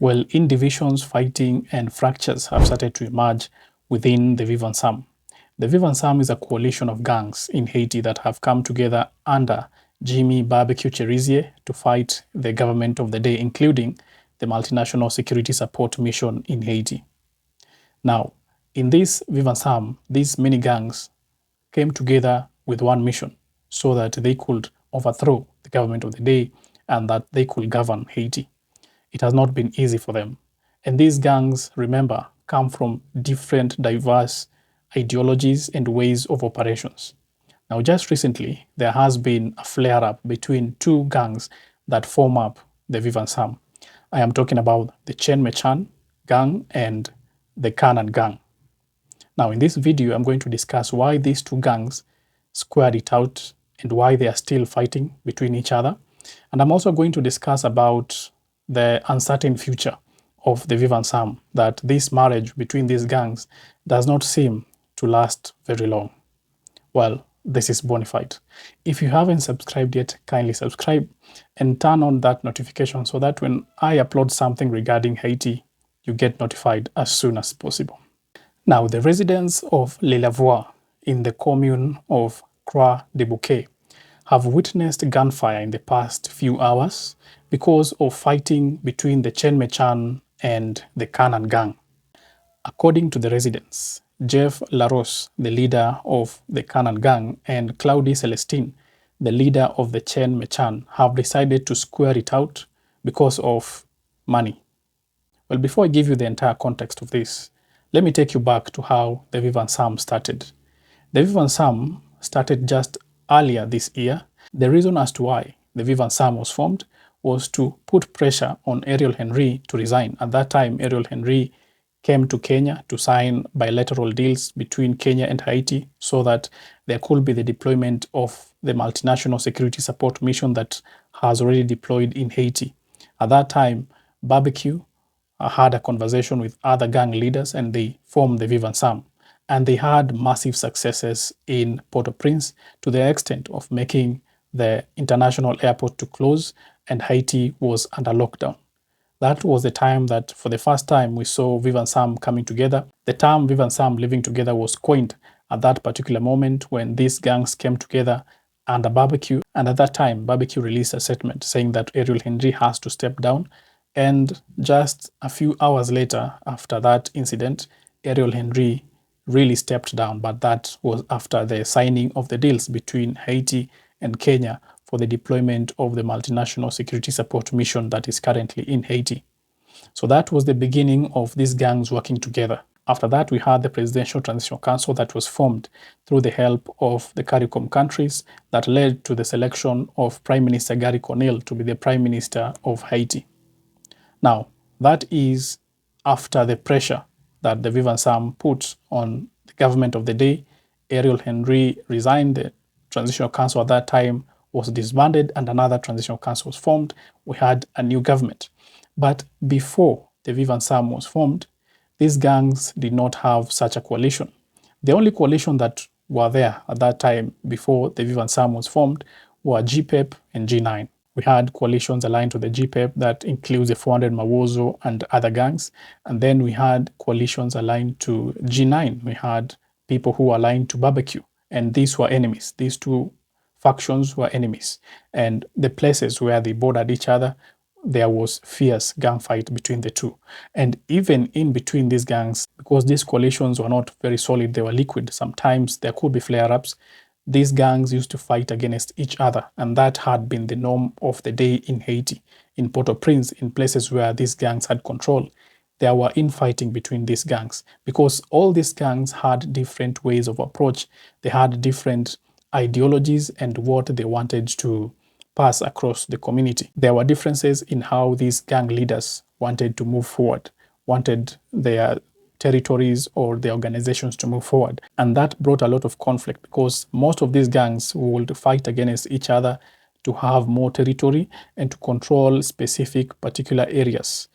Well, in divisions, fighting, and fractures have started to emerge within the Vivan Sam. The Vivan Sam is a coalition of gangs in Haiti that have come together under Jimmy Barbecue Cherizier to fight the government of the day, including the multinational security support mission in Haiti. Now, in this Vivan Sam, these many gangs came together with one mission so that they could overthrow the government of the day and that they could govern Haiti. It has not been easy for them. And these gangs, remember, come from different diverse ideologies and ways of operations. Now, just recently, there has been a flare up between two gangs that form up the Vivan Sam. I am talking about the Chen Mechan gang and the Kanan gang. Now, in this video, I'm going to discuss why these two gangs squared it out and why they are still fighting between each other. And I'm also going to discuss about the uncertain future of the Vivan Sam, that this marriage between these gangs does not seem to last very long. Well, this is Bonafide. If you haven't subscribed yet, kindly subscribe and turn on that notification so that when I upload something regarding Haiti, you get notified as soon as possible. Now, the residents of Le Lavoie in the commune of Croix de Bouquet have witnessed gunfire in the past few hours because of fighting between the Chen Mechan and the Kanan gang. According to the residents, Jeff Laros, the leader of the Kanan gang, and Claudie Celestine, the leader of the Chen Mechan, have decided to square it out because of money. Well, before I give you the entire context of this, let me take you back to how the Vivan Sam started. The Vivan Sam started just earlier this year. The reason as to why the Vivan Sam was formed was to put pressure on Ariel Henry to resign. At that time, Ariel Henry came to Kenya to sign bilateral deals between Kenya and Haiti so that there could be the deployment of the multinational security support mission that has already deployed in Haiti. At that time, Barbecue had a conversation with other gang leaders and they formed the Vivan Sam. And they had massive successes in Port-au-Prince to the extent of making the international airport to close and Haiti was under lockdown. That was the time that for the first time we saw Vivan Sam coming together. The term Vivan Sam living together was coined at that particular moment when these gangs came together under Barbecue. And at that time, Barbecue released a statement saying that Ariel Henry has to step down. And just a few hours later, after that incident, Ariel Henry really stepped down, but that was after the signing of the deals between Haiti and Kenya for the deployment of the multinational security support mission that is currently in Haiti. So that was the beginning of these gangs working together. After that, we had the Presidential Transitional Council that was formed through the help of the CARICOM countries that led to the selection of Prime Minister Gary Conille to be the Prime Minister of Haiti. Now, that is after the pressure that the Vivan Sam put on the government of the day. Ariel Henry resigned. The Transitional Council at that time was disbanded and another Transitional Council was formed. We had a new government. But before the Vivan Sam was formed, these gangs did not have such a coalition. The only coalition that were there at that time before the Vivan Sam was formed were GPEP and G9. We had coalitions aligned to the GPEP that includes the 400 Mawozo and other gangs. And then we had coalitions aligned to G9. We had people who were aligned to Barbecue. And these were enemies. These two factions were enemies. And the places where they bordered each other, there was fierce gunfight between the two. And even in between these gangs, because these coalitions were not very solid, they were liquid. Sometimes there could be flare-ups. These gangs used to fight against each other, and that had been the norm of the day in Haiti. In Port-au-Prince, in places where these gangs had control, there were infighting between these gangs because all these gangs had different ways of approach. They had different ideologies and what they wanted to pass across the community. There were differences in how these gang leaders wanted to move forward, wanted their territories or the organizations to move forward. And that brought a lot of conflict because most of these gangs would fight against each other to have more territory and to control specific particular areas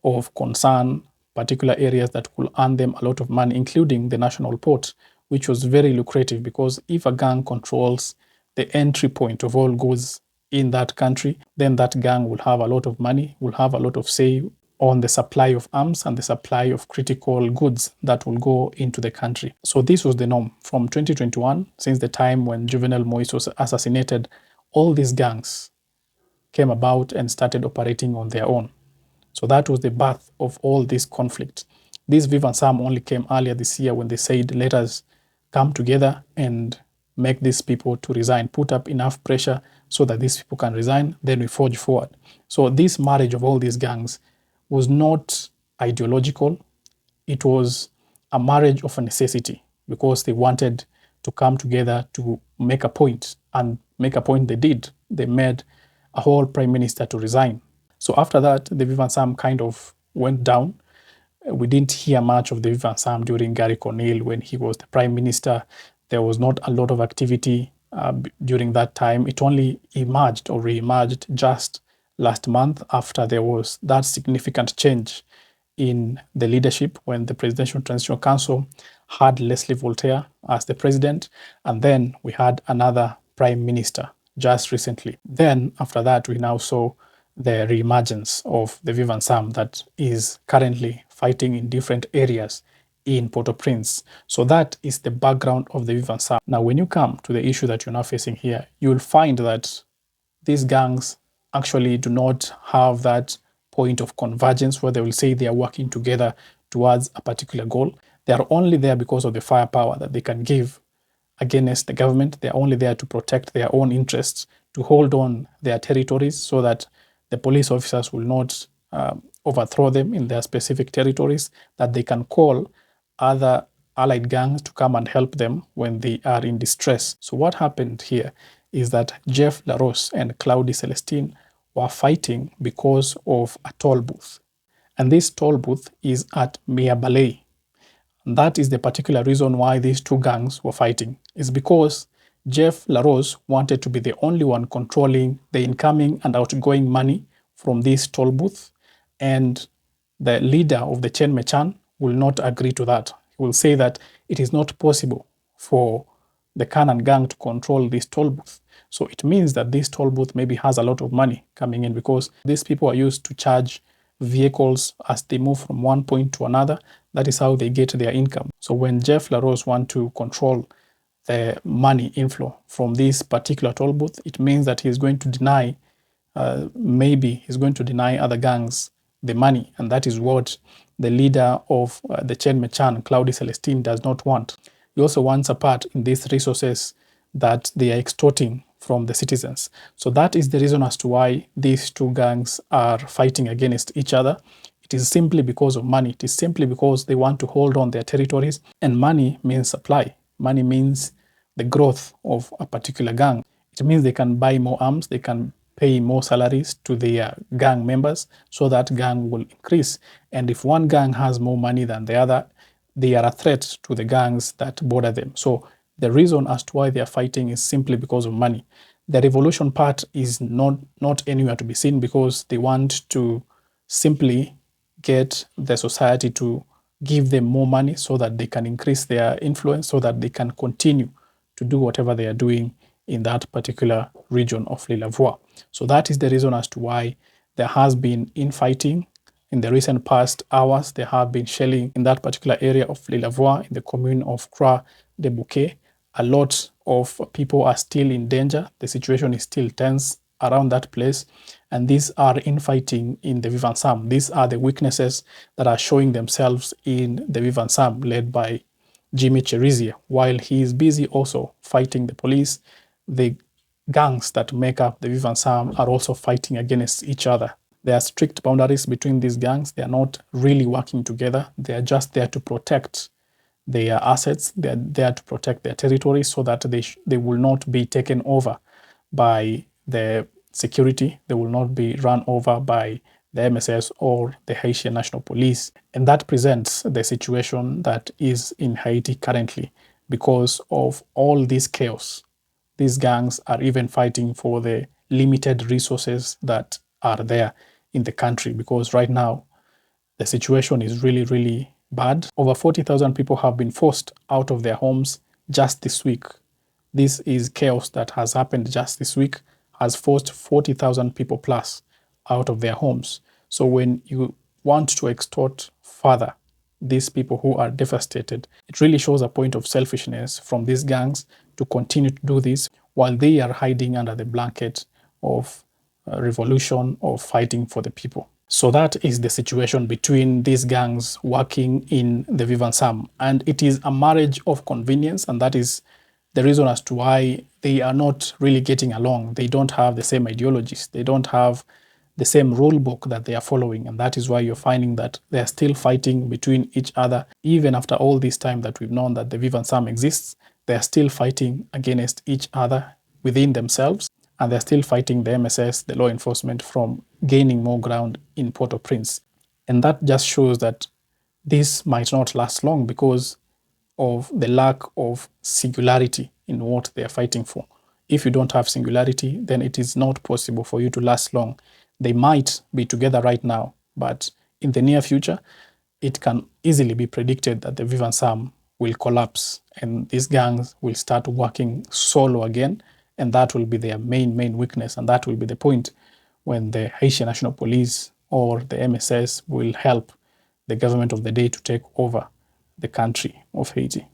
of concern, particular areas that could earn them a lot of money, including the national port, which was very lucrative because if a gang controls the entry point of all goods in that country, then that gang will have a lot of money, will have a lot of say on the supply of arms and the supply of critical goods that will go into the country. So this was the norm from 2021, since the time when Juvenal Moise was assassinated. All these gangs came about and started operating on their own. So that was the birth of all this conflict. This Vivan Sam only came earlier this year when they said, let us come together and make these people to resign, put up enough pressure so that these people can resign, then we forge forward. So this marriage of all these gangs was not ideological. It was a marriage of a necessity because they wanted to come together to make a point, and make a point they did. They made a whole prime minister to resign. So after that, the Vivan Sam kind of went down. We didn't hear much of the Vivan Sam during Gary Conil when he was the prime minister. There was not a lot of activity during that time. It only emerged or re-emerged just last month after there was that significant change in the leadership when the Presidential Transitional Council had Leslie Voltaire as the president, and then we had another prime minister just recently. Then after that, we now saw the reemergence of the Vivan Sam that is currently fighting in different areas in Port-au-Prince. So that is the background of the Vivan Sam. Now, when you come to the issue that you're now facing here, you will find that these gangs actually do not have that point of convergence where they will say they are working together towards a particular goal. They are only there because of the firepower that they can give against the government. They are only there to protect their own interests, to hold on their territories so that the police officers will not overthrow them in their specific territories, that they can call other allied gangs to come and help them when they are in distress. So what happened here is that Jeff LaRose and Claudie Celestine were fighting because of a toll booth. And this toll booth is at Mia Ballet. And that is the particular reason why these two gangs were fighting, is because Jeff LaRose wanted to be the only one controlling the incoming and outgoing money from this toll booth, and the leader of the Chen Mechan will not agree to that. He will say that it is not possible for the Kanan gang to control this toll booth. So it means that this toll booth maybe has a lot of money coming in, because these people are used to charge vehicles as they move from one point to another. That is how they get their income. So when Jeff LaRose wants to control the money inflow from this particular toll booth, it means that he's going to deny, maybe he's going to deny other gangs the money. And that is what the leader of the Chen Mechan, Claudie Celestine, does not want. He also wants a part in these resources that they are extorting from the citizens. So that is the reason as to why these two gangs are fighting against each other. It is simply because of money. It is simply because they want to hold on their territories. And money means supply. Money means the growth of a particular gang. It means they can buy more arms, they can pay more salaries to their gang members, so that gang will increase. And if one gang has more money than the other, they are a threat to the gangs that border them. So the reason as to why they are fighting is simply because of money. The revolution part is not anywhere to be seen, because they want to simply get the society to give them more money so that they can increase their influence, so that they can continue to do whatever they are doing in that particular region of Lilavoie. So that is the reason as to why there has been infighting. In the recent past hours, there have been shelling in that particular area of Lilavoie, in the commune of Croix de Bouquet. A lot of people are still in danger. The situation is still tense around that place. And these are infighting in the Vivan Sam. These are the weaknesses that are showing themselves in the Vivan Sam, led by Jimmy Cherizier. While he is busy also fighting the police, the gangs that make up the Vivan Sam are also fighting against each other. There are strict boundaries between these gangs. They are not really working together. They are just there to protect their assets. They are there to protect their territory, so that they will not be taken over by the security. They will not be run over by the MSS or the Haitian National Police. And that presents the situation that is in Haiti currently. Because of all this chaos, these gangs are even fighting for the limited resources that are there in the country, because right now the situation is really, really bad. Over 40,000 people have been forced out of their homes just this week. This is chaos that has happened just this week, has forced 40,000 people plus out of their homes. So when you want to extort further these people who are devastated. It really shows a point of selfishness from these gangs to continue to do this while they are hiding under the blanket of revolution or fighting for the people. So that is the situation between these gangs working in the Vivan Sam. And it is a marriage of convenience, and that is the reason as to why they are not really getting along. They don't have the same ideologies. They don't have the same rule book that they are following. And that is why you're finding that they are still fighting between each other. Even after all this time that we've known that the Vivan Sam exists, they are still fighting against each other within themselves. And they're still fighting the MSS, the law enforcement, from gaining more ground in Port-au-Prince. And that just shows that this might not last long because of the lack of singularity in what they are fighting for. If you don't have singularity, then it is not possible for you to last long. They might be together right now, but in the near future, it can easily be predicted that the Vivan Sam will collapse and these gangs will start working solo again, and that will be their main weakness, and that will be the point when the Haitian National Police or the MSS will help the government of the day to take over the country of Haiti.